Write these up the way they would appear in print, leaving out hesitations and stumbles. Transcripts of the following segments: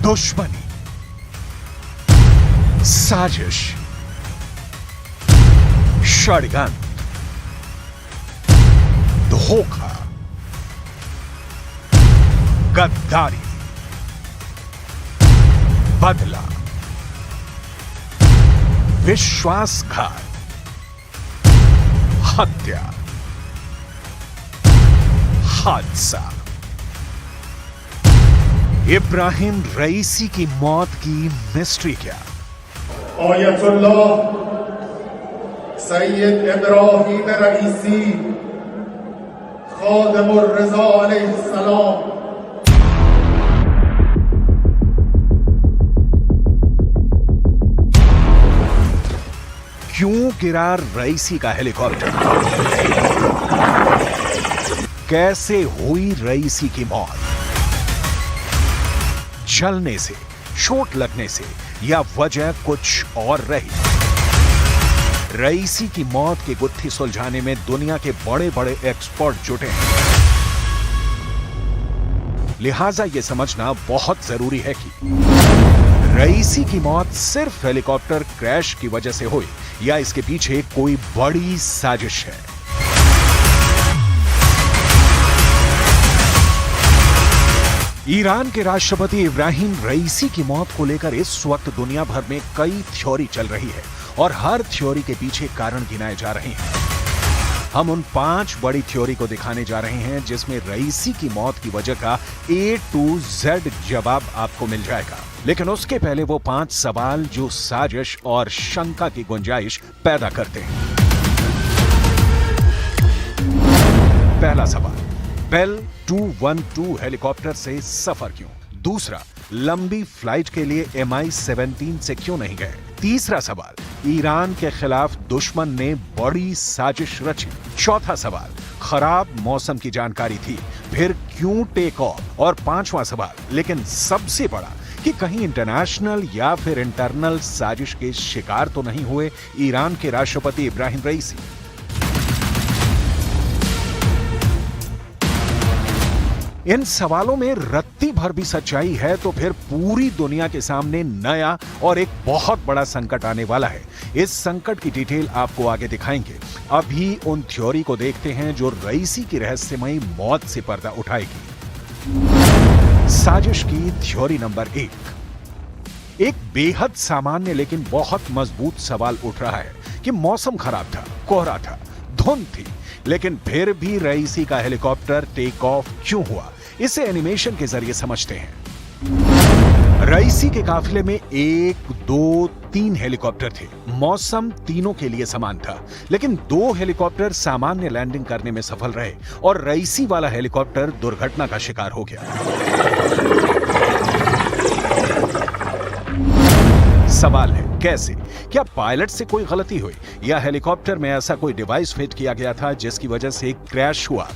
दुश्मनी, साजिश, षड्यंत्र, धोखा, गद्दारी, बदला, विश्वासघात, हत्या, हादसा। इब्राहिम रईसी की मौत की मिस्ट्री क्या? आयतुल्लाह सैयद इब्राहिम रईसी खादिमुर रज़ा अलैहिस्सलाम क्यों गिरा रईसी का हेलीकॉप्टर? कैसे हुई रईसी की मौत? जलने से, चोट लगने से, या वजह कुछ और रही? रईसी की मौत की गुत्थी सुलझाने में दुनिया के बड़े बड़े एक्सपर्ट जुटे हैं। लिहाजा यह समझना बहुत जरूरी है कि रईसी की मौत सिर्फ हेलीकॉप्टर क्रैश की वजह से हुई या इसके पीछे कोई बड़ी साजिश है। ईरान के राष्ट्रपति इब्राहिम रईसी की मौत को लेकर इस वक्त दुनिया भर में कई थ्योरी चल रही है और हर थ्योरी के पीछे कारण गिनाए जा रहे हैं। हम उन 5 बड़ी थ्योरी को दिखाने जा रहे हैं जिसमें रईसी की मौत की वजह का A to Z जवाब आपको मिल जाएगा। लेकिन उसके पहले वो 5 सवाल जो साजिश और शंका की गुंजाइश पैदा करते हैं। पहला सवाल, बेल 212 हेलीकॉप्टर से सफर क्यों? दूसरा, लंबी फ्लाइट के लिए MI-17 से क्यों नहीं गए? तीसरा सवाल, ईरान के खिलाफ दुश्मन ने बड़ी साजिश रची। चौथा सवाल, खराब मौसम की जानकारी थी, फिर क्यों टेक ऑफ? और पांचवा सवाल, लेकिन सबसे बड़ा, कि कहीं इंटरनेशनल या फिर इंटरनल साजिश के शिकार तो नहीं हुए ईरान के राष्ट्रपति इब्राहिम रईसी? इन सवालों में रत्ती भर भी सच्चाई है तो फिर पूरी दुनिया के सामने नया और एक बहुत बड़ा संकट आने वाला है। इस संकट की डिटेल आपको आगे दिखाएंगे। अभी उन थ्योरी को देखते हैं जो रईसी की रहस्यमयी मौत से पर्दा उठाएगी। साजिश की थ्योरी नंबर 1। एक बेहद सामान्य लेकिन बहुत मजबूत सवाल उठ रहा है कि मौसम खराब था, कोहरा था, धुंध थी, लेकिन फिर भी रईसी का हेलीकॉप्टर टेक ऑफ क्यों हुआ? इसे एनिमेशन के जरिए समझते हैं। रईसी के काफिले में 1, 2, 3 हेलीकॉप्टर थे। मौसम तीनों के लिए समान था, लेकिन 2 हेलीकॉप्टर सामान्य लैंडिंग करने में सफल रहे और रईसी वाला हेलीकॉप्टर दुर्घटना का शिकार हो गया। सवाल है, कैसे? क्या पायलट से कोई गलती हुई या हेलीकॉप्टर में ऐसा कोई डिवाइस फिट किया गया था जिसकी वजह से क्रैश हुआ?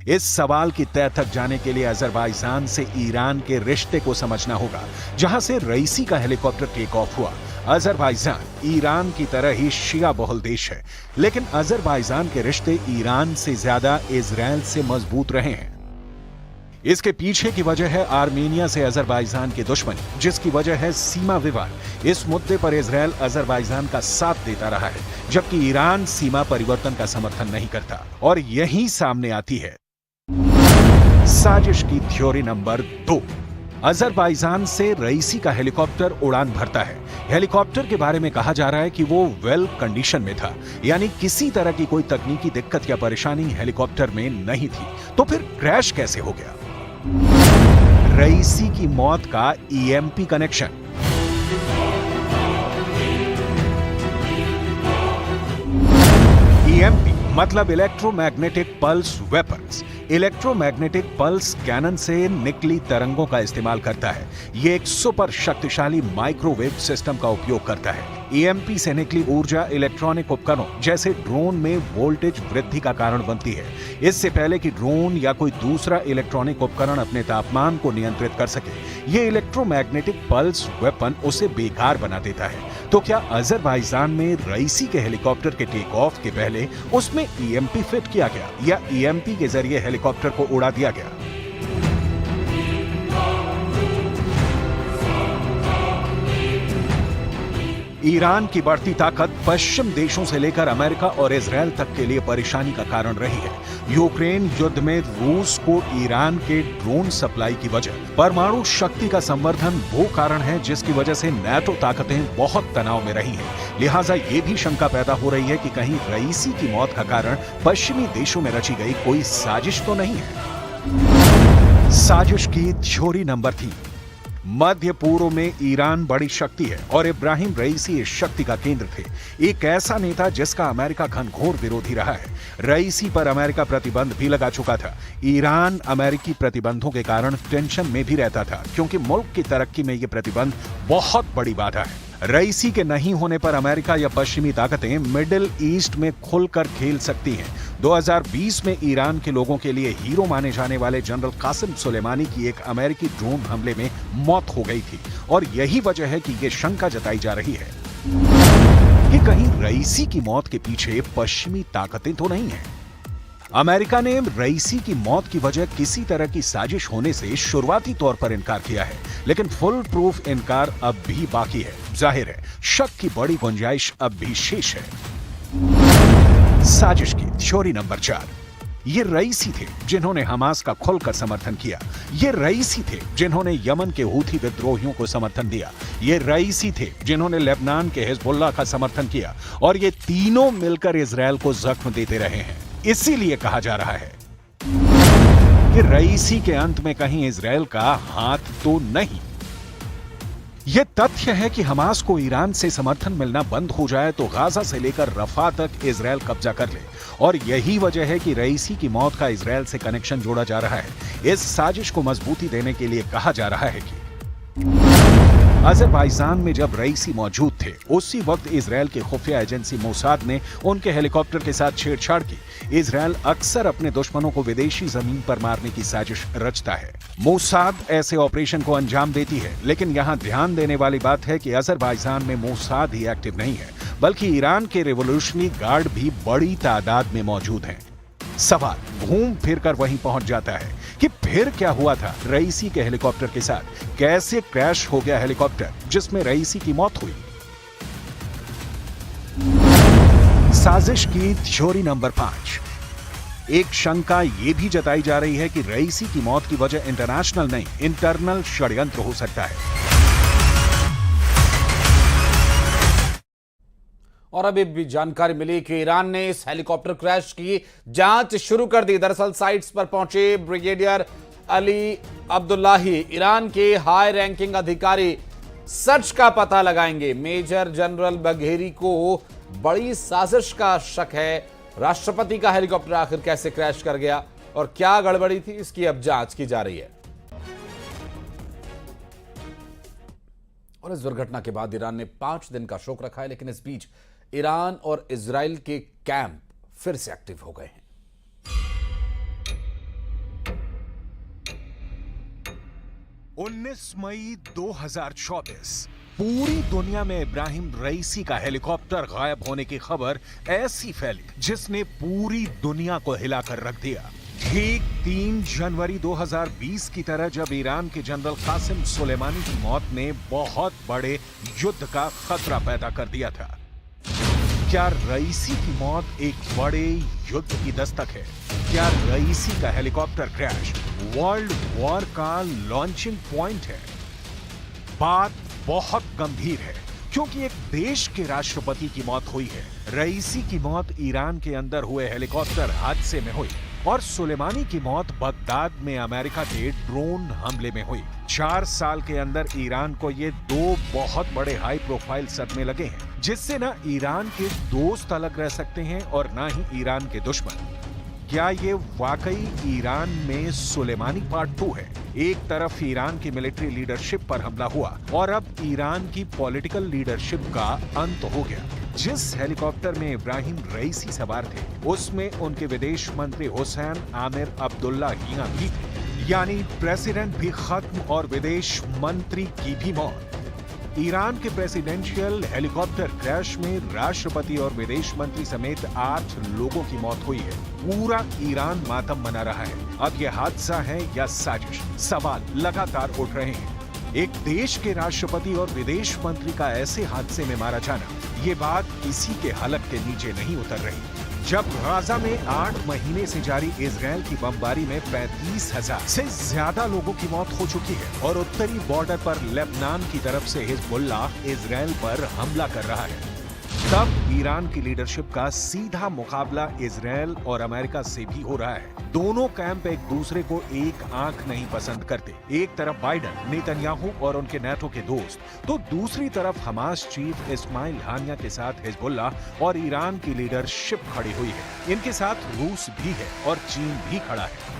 इस सवाल की तह तक जाने के लिए अजरबैजान से ईरान के रिश्ते को समझना होगा, जहां से रईसी का हेलीकॉप्टर टेक ऑफ हुआ। अजरबैजान ईरान की तरह ही शिया बहुल देश है, लेकिन अजरबैजान के रिश्ते ईरान से ज्यादा इजराइल से मजबूत रहे हैं। इसके पीछे की वजह है आर्मेनिया से अजरबैजान की दुश्मनी, जिसकी वजह है सीमा विवाद। इस मुद्दे पर इजराइल अजरबैजान का साथ देता रहा है, जबकि ईरान सीमा परिवर्तन का समर्थन नहीं करता। और यही सामने आती है साजिश की थ्योरी नंबर 2। अजरबैजान से रईसी का हेलीकॉप्टर उड़ान भरता है। हेलीकॉप्टर के बारे में कहा जा रहा है कि वो वेल कंडीशन में था, यानी किसी तरह की कोई तकनीकी दिक्कत या परेशानी हेलीकॉप्टर में नहीं थी। तो फिर क्रैश कैसे हो गया? रईसी की मौत का EMP कनेक्शन। EMP मतलब electromagnetic pulse weapons. Electromagnetic pulse cannon से निकली तरंगों का इस्तेमाल करता है। ये एक सुपर शक्तिशाली माइक्रोवेव सिस्टम का उपयोग करता है। ईएमपी से निकली ऊर्जा इलेक्ट्रॉनिक उपकरणों जैसे ड्रोन में वोल्टेज वृद्धि का कारण बनती है। इससे पहले कि ड्रोन या कोई दूसरा इलेक्ट्रॉनिक उपकरण अपने तापमान को नियंत्रित कर सके, ये इलेक्ट्रोमैग्नेटिक पल्स वेपन उसे बेकार बना देता है। तो क्या अजरबैजान में रईसी के हेलीकॉप्टर के टेक ऑफ के पहले उसमें ईएमपी फिट किया गया या ईएमपी के जरिए हेलीकॉप्टर को उड़ा दिया गया? ईरान की बढ़ती ताकत पश्चिम देशों से लेकर अमेरिका और इजरायल तक के लिए परेशानी का कारण रही है। यूक्रेन युद्ध में रूस को ईरान के ड्रोन सप्लाई की वजह, परमाणु शक्ति का संवर्धन वो कारण है जिसकी वजह से नाटो ताकतें बहुत तनाव में रही हैं। लिहाजा ये भी शंका पैदा हो रही है कि कहीं रईसी की मौत का कारण पश्चिमी देशों में रची गई कोई साजिश तो नहीं है। साजिश की थ्योरी नंबर 3। मध्य पूर्व में ईरान बड़ी शक्ति है और इब्राहिम रईसी इस शक्ति का केंद्र थे। एक ऐसा नेता जिसका अमेरिका घनघोर विरोधी रहा है। रईसी पर अमेरिका प्रतिबंध भी लगा चुका था। ईरान अमेरिकी प्रतिबंधों के कारण टेंशन में भी रहता था, क्योंकि मुल्क की तरक्की में ये प्रतिबंध बहुत बड़ी बाधा है। रईसी के नहीं होने पर अमेरिका या पश्चिमी ताकतें मिडिल ईस्ट में खुलकर खेल सकती हैं। 2020 में ईरान के लोगों के लिए हीरो माने जाने वाले जनरल कासिम सुलेमानी की एक अमेरिकी ड्रोन हमले में मौत हो गई थी और यही वजह है कि ये शंका जताई जा रही है कि कहीं रईसी की मौत के पीछे पश्चिमी ताकतें तो नहीं हैं। अमेरिका ने रईसी की मौत की वजह किसी तरह की साजिश होने से शुरुआती तौर पर इनकार किया है, लेकिन फुल प्रूफ इनकार अब भी बाकी है। जाहिर है शक की बड़ी गुंजाइश अब भी शेष है। साजिश की थ्योरी नंबर 4। ये रईसी थे जिन्होंने हमास का खुलकर समर्थन किया। ये रईसी थे जिन्होंने यमन के हूथी विद्रोहियों को समर्थन दिया। ये रईसी थे जिन्होंने लेबनान के हिजबुल्लाह का समर्थन किया और ये तीनों मिलकर इजरायल को जख्म देते रहे हैं। इसीलिए कहा जा रहा है कि रईसी के अंत में कहीं इजरायल का हाथ तो नहीं। यह तथ्य है कि हमास को ईरान से समर्थन मिलना बंद हो जाए तो गाजा से लेकर रफा तक इजरायल कब्जा कर ले, और यही वजह है कि रईसी की मौत का इजरायल से कनेक्शन जोड़ा जा रहा है। इस साजिश को मजबूती देने के लिए कहा जा रहा है कि अजरबैजान में जब रईसी मौजूद थे उसी वक्त इजरायल की खुफिया एजेंसी मोसाद ने उनके हेलीकॉप्टर के साथ छेड़छाड़ की। इजरायल अक्सर अपने दुश्मनों को विदेशी जमीन पर मारने की साजिश रचता है। मोसाद ऐसे ऑपरेशन को अंजाम देती है, लेकिन यहाँ ध्यान देने वाली बात है कि अजरबैजान में मोसाद ही एक्टिव नहीं है, बल्कि ईरान के रिवोल्यूशनरी गार्ड भी बड़ी तादाद में मौजूद हैं। सवाल घूम फिर कर वहीं पहुंच जाता है कि फिर क्या हुआ था रईसी के हेलीकॉप्टर के साथ? कैसे क्रैश हो गया हेलीकॉप्टर जिसमें रईसी की मौत हुई? साजिश की थ्योरी नंबर 5। एक शंका यह भी जताई जा रही है कि रईसी की मौत की वजह इंटरनेशनल नहीं, इंटरनल षड्यंत्र हो सकता है। और अभी भी जानकारी मिली कि ईरान ने इस हेलीकॉप्टर क्रैश की जांच शुरू कर दी। दरअसल साइट्स पर पहुंचे ब्रिगेडियर अली अब्दुल्लाही ईरान के हाई रैंकिंग अधिकारी सच का पता लगाएंगे। मेजर जनरल बघेरी को बड़ी साजिश का शक है। राष्ट्रपति का हेलीकॉप्टर आखिर कैसे क्रैश कर गया और क्या गड़बड़ी थी, इसकी अब जांच की जा रही है। और इस दुर्घटना के बाद ईरान ने 5 दिन का शोक रखा है, लेकिन इस बीच ईरान और इजराइल के कैंप फिर से एक्टिव हो गए हैं। 19 मई 2024 पूरी दुनिया में इब्राहिम रईसी का हेलीकॉप्टर गायब होने की खबर ऐसी फैली जिसने पूरी दुनिया को हिलाकर रख दिया। ठीक 3 जनवरी 2020 की तरह जब ईरान के जनरल कासिम सुलेमानी की मौत ने बहुत बड़े युद्ध का खतरा पैदा कर दिया था। क्या रईसी की मौत एक बड़े युद्ध की दस्तक है? क्या रईसी का हेलीकॉप्टर क्रैश वर्ल्ड वॉर का लॉन्चिंग पॉइंट है? बात बहुत गंभीर है, क्योंकि एक देश के राष्ट्रपति की मौत हुई है। रईसी की मौत ईरान के अंदर हुए हेलीकॉप्टर हादसे में हुई और सुलेमानी की मौत बगदाद में अमेरिका के ड्रोन हमले में हुई। 4 साल के अंदर ईरान को ये 2 बहुत बड़े हाई प्रोफाइल सदमे लगे हैं, जिससे ना ईरान के दोस्त अलग रह सकते हैं और ना ही ईरान के दुश्मन। क्या ये वाकई ईरान में सुलेमानी पार्ट 2 है? एक तरफ ईरान की मिलिट्री लीडरशिप पर हमला हुआ और अब ईरान की पॉलिटिकल लीडरशिप का अंत हो गया। जिस हेलीकॉप्टर में इब्राहिम रईसी सवार थे, उसमें उनके विदेश मंत्री हुसैन आमिर अब्दुल्लाहियां भी थे, यानी प्रेसिडेंट भी खत्म और विदेश मंत्री की भी मौत। ईरान के प्रेसिडेंशियल हेलीकॉप्टर क्रैश में राष्ट्रपति और विदेश मंत्री समेत 8 लोगों की मौत हुई है। पूरा ईरान मातम मना रहा है। अब यह हादसा है या साजिश? सवाल लगातार उठ रहे हैं। एक देश के राष्ट्रपति और विदेश मंत्री का ऐसे हादसे में मारा जाना, ये बात किसी के हलक के नीचे नहीं उतर रही। जब गाजा में 8 महीने से जारी इजराइल की बमबारी में 35,000 से ज्यादा लोगों की मौत हो चुकी है और उत्तरी बॉर्डर पर लेबनान की तरफ से हिजबुल्लाह इजराइल पर हमला कर रहा है, तब ईरान की लीडरशिप का सीधा मुकाबला इजराइल और अमेरिका से भी हो रहा है। दोनों कैंप एक दूसरे को एक आंख नहीं पसंद करते। एक तरफ बाइडन, नेतन्याहू और उनके नाटो के दोस्त, तो दूसरी तरफ हमास चीफ इस्माइल हानिया के साथ हिजबुल्लाह और ईरान की लीडरशिप खड़ी हुई है। इनके साथ रूस भी है और चीन भी खड़ा है।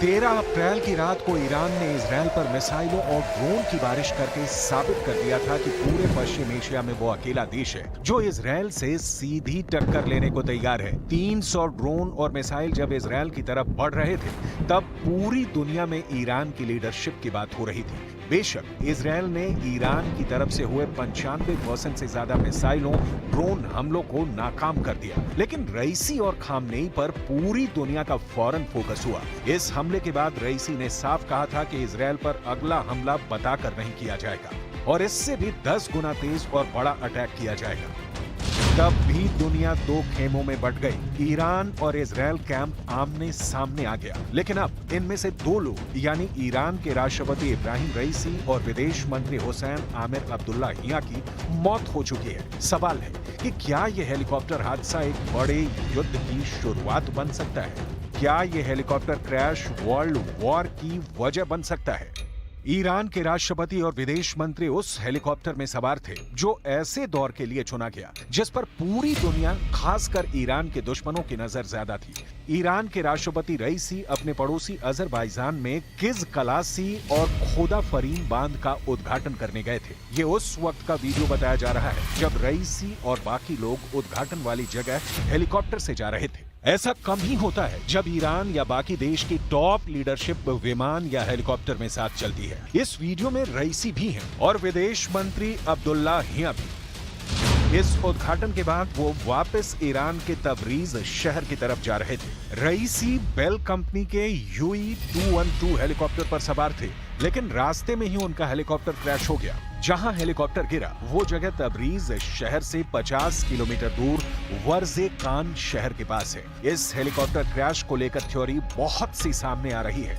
13 अप्रैल की रात को ईरान ने इजराइल पर मिसाइलों और ड्रोन की बारिश करके साबित कर दिया था कि पूरे पश्चिम एशिया में वो अकेला देश है जो इजराइल से सीधी टक्कर लेने को तैयार है। 300 ड्रोन और मिसाइल जब इजराइल की तरफ बढ़ रहे थे, तब पूरी दुनिया में ईरान की लीडरशिप की बात हो रही थी। बेशक इजराइल ने ईरान की तरफ से हुए 95% से ज्यादा मिसाइलों, ड्रोन हमलों को नाकाम कर दिया, लेकिन रईसी और खामनेई पर पूरी दुनिया का फौरन फोकस हुआ। इस हमले के बाद रईसी ने साफ कहा था कि इजराइल पर अगला हमला बताकर नहीं किया जाएगा और इससे भी 10 गुना तेज और बड़ा अटैक किया जाएगा। तब भी दुनिया 2 खेमों में बंट गई। ईरान और इजराइल कैंप आमने सामने आ गया, लेकिन अब इनमें से 2 लोग, यानी ईरान के राष्ट्रपति इब्राहिम रईसी और विदेश मंत्री हुसैन आमिर अब्दुल्लाहियां की मौत हो चुकी है। सवाल है कि क्या यह हेलीकॉप्टर हादसा एक बड़े युद्ध की शुरुआत बन सकता है? क्या यह हेलीकॉप्टर क्रैश वर्ल्ड वॉर की वजह बन सकता है? ईरान के राष्ट्रपति और विदेश मंत्री उस हेलीकॉप्टर में सवार थे जो ऐसे दौर के लिए चुना गया जिस पर पूरी दुनिया, खासकर ईरान के दुश्मनों की नजर ज्यादा थी। ईरान के राष्ट्रपति रईसी अपने पड़ोसी अजरबैजान में किज कलासी और खोदा फरीन बांध का उद्घाटन करने गए थे। ये उस वक्त का वीडियो बताया जा रहा है जब रईसी और बाकी लोग उद्घाटन वाली जगह हेलीकॉप्टर से जा रहे थे। ऐसा कम ही होता है जब ईरान या बाकी देश की टॉप लीडरशिप विमान या हेलीकॉप्टर में साथ चलती है। इस वीडियो में रईसी भी हैं और विदेश मंत्री अब्दुल्लाहियां भी। इस उद्घाटन के बाद वो वापस ईरान के तबरीज शहर की तरफ जा रहे थे। रईसी बेल कंपनी के UE-212 हेलीकॉप्टर पर सवार थे, लेकिन रास्ते में ही उनका हेलीकॉप्टर क्रैश हो गया। जहां हेलीकॉप्टर गिरा वो जगह तबरीज शहर से 50 किलोमीटर दूर वर्जे कान शहर के पास है। इस हेलीकॉप्टर क्रैश को लेकर थ्योरी बहुत सी सामने आ रही है।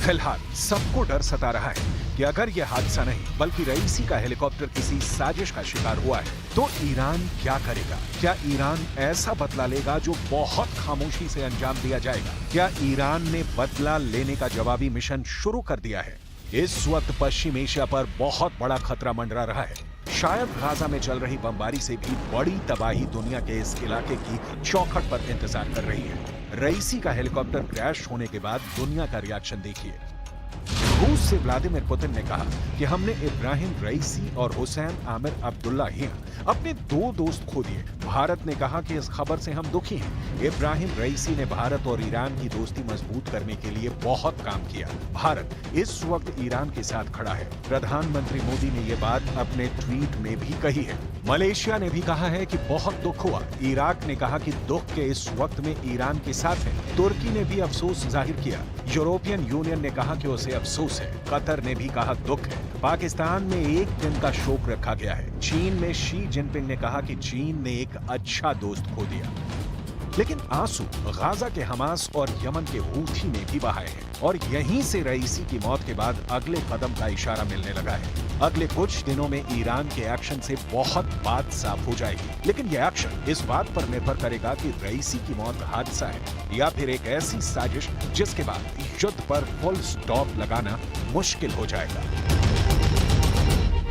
फिलहाल सबको डर सता रहा है कि अगर यह हादसा नहीं बल्कि रईसी का हेलीकॉप्टर किसी साजिश का शिकार हुआ है तो ईरान क्या करेगा? क्या ईरान ऐसा बदला लेगा जो बहुत खामोशी से अंजाम दिया जाएगा? क्या ईरान ने बदला लेने का जवाबी मिशन शुरू कर दिया है? इस वक्त पश्चिम एशिया पर बहुत बड़ा खतरा मंडरा रहा है। शायद गाजा में चल रही बमबारी से भी बड़ी तबाही दुनिया के इस इलाके की चौखट पर इंतजार कर रही है। रईसी का हेलीकॉप्टर क्रैश होने के बाद दुनिया का रिएक्शन देखिए। रूस से व्लादिमीर पुतिन ने कहा कि हमने इब्राहिम रईसी और हुसैन आमिर अब्दुल्लाहियां अपने 2 दोस्त खो दिए। भारत ने कहा कि इस खबर से हम दुखी हैं। इब्राहिम रईसी ने भारत और ईरान की दोस्ती मजबूत करने के लिए बहुत काम किया। भारत इस वक्त ईरान के साथ खड़ा है। प्रधानमंत्री मोदी ने यह बात अपने ट्वीट में भी कही है। मलेशिया ने भी कहा है कि बहुत दुख हुआ। इराक ने कहा कि दुख के इस वक्त में ईरान के साथ है। तुर्की ने भी अफसोस जाहिर किया। यूरोपियन यूनियन ने कहा कि उसे अफसोस है। कतर ने भी कहा दुख है। पाकिस्तान में 1 दिन का शोक रखा गया है। चीन में शी जिनपिंग ने कहा कि चीन ने एक अच्छा दोस्त खो दिया। लेकिन आंसू गाजा के हमास और यमन के हूथी ने भी बहाए हैं और यहीं से रईसी की मौत के बाद अगले कदम का इशारा मिलने लगा है। अगले कुछ दिनों में ईरान के एक्शन से बहुत बात साफ हो जाएगी, लेकिन यह एक्शन इस बात पर निर्भर करेगा कि रईसी की मौत हादसा है या फिर एक ऐसी साजिश जिसके बाद युद्ध पर फुल स्टॉप लगाना मुश्किल हो जाएगा।